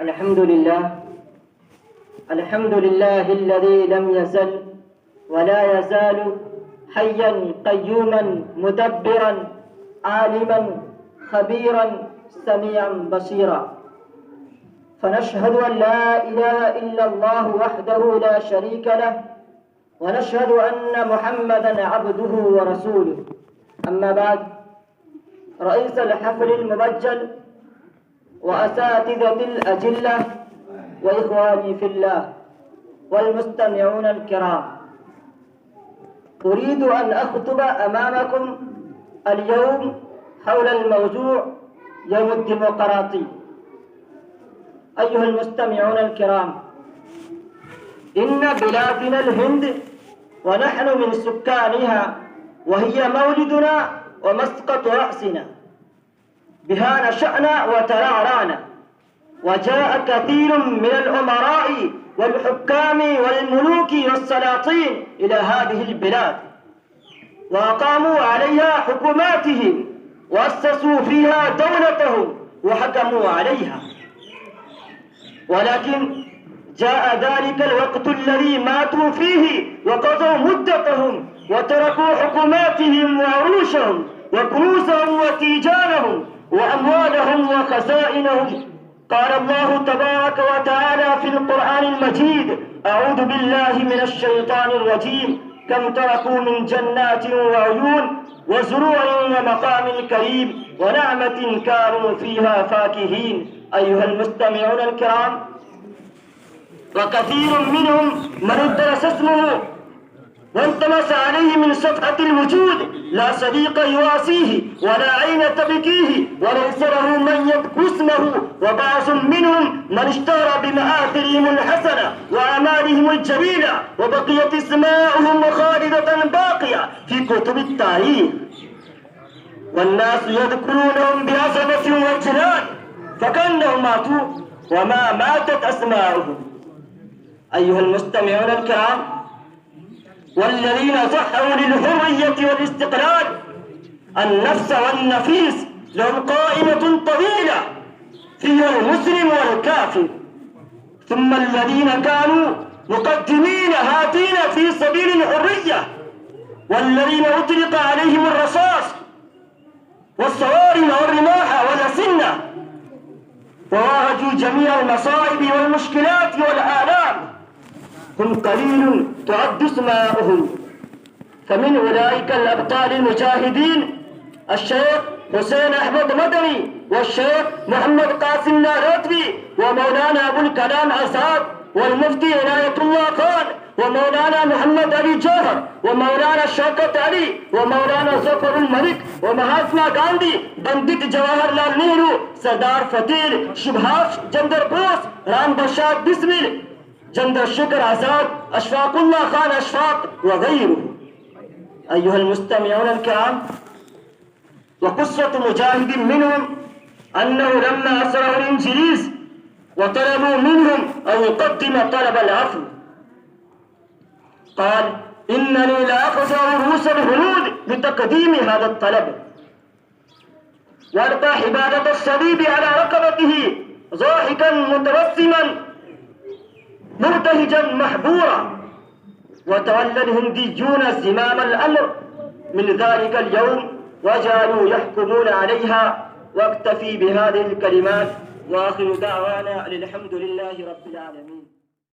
الحمد لله الذي لم يزل ولا يزال حيا قيوما مدبرا عالما خبيرا سميعا بصيرا، فنشهد أن لا إله إلا الله وحده لا شريك له، ونشهد أن محمدا عبده ورسوله. أما بعد، رئيس الحفل المبجل وأساتذة الأجلة وإخواني في الله والمستمعون الكرام، أريد أن أخطب أمامكم اليوم حول الموضوع يوم الديمقراطية. أيها المستمعون الكرام، إن بلادنا الهند ونحن من سكانها، وهي مولدنا ومسقط رأسنا، بها نشأنا وترعرعنا، وجاء كثير من الأمراء والحكام والملوك والسلاطين إلى هذه البلاد، وأقاموا عليها حكوماتهم، وأسسوا فيها دولتهم، وحكموا عليها. ولكن جاء ذلك الوقت الذي ماتوا فيه وقضوا مدتهم، وتركوا حكوماتهم وعروشهم وكنوزهم وتيجانهم وأموالهم وخزائنهم. قال الله تبارك وتعالى في القرآن المجيد: أعوذ بالله من الشيطان الرجيم: كم تركوا من جنات وعيون وزروع ومقام كريم ونعمة كانوا فيها فاكهين. أيها المستمعون الكرام، وكثير منهم من ادرس اسمه وانطمس عليه من صفحة الوجود، لا صديق يواسيه ولا عين تبكيه وليس له من يذكر اسمه، وبعض منهم من اشتهر بمآثرهم الحسنة وأعمالهم الجميلة، وبقيت اسماؤهم خالدة باقية في كتب التاريخ، والناس يذكرونهم بعظمة وجلال فكأنهم ماتوا وما ماتت أسماؤهم. أيها المستمعون الكرام، والذين ضحوا للحرية والاستقلال النفس والنفيس لهم قائمة طويلة فيها المسلم والكافر، ثم الذين كانوا مقدمين هادين في سبيل الحرية، والذين أطلق عليهم الرصاص والصوارم والرماح والأسنة، وواجهوا جميع المصائب والمشكلات والآلام، هم قليل تعد اسماؤهم. فمن أولئك الأبطال المجاهدين الشيخ حسين أحمد مدني، والشيخ محمد قاسم ناروتبي، ومولانا أبو الكلام آزاد، والمفتي عناية الله خان، ومولانا محمد علي جوهر، ومولانا شوكت علي، ومولانا ظفر الملك، ومهاتما غاندي، بندت جواهر لال نهرو، سردار فتيل، سبھاش چندر بوس، رام بشار بسمل، چندرشیکھر آزاد، أشفاق الله خان أشفاق، وغيره. أيها المستمعون الكرام، وقصة مجاهد منهم أنه لما أسره الإنجليز وطلبوا منهم أن يقدم طلب العفو، قال: إنني لا أخشى رؤوس الهنود بتقديم هذا الطلب، وألقى حبالة الصليب على رقبته ضاحكا متبسما مرتهجا محبورا، وتولى الهنديون زمام الأمر من ذلك اليوم، وجعلوا يحكمون عليها. واكتفي بهذه الكلمات، وآخر دعوانا الحمد لله رب العالمين.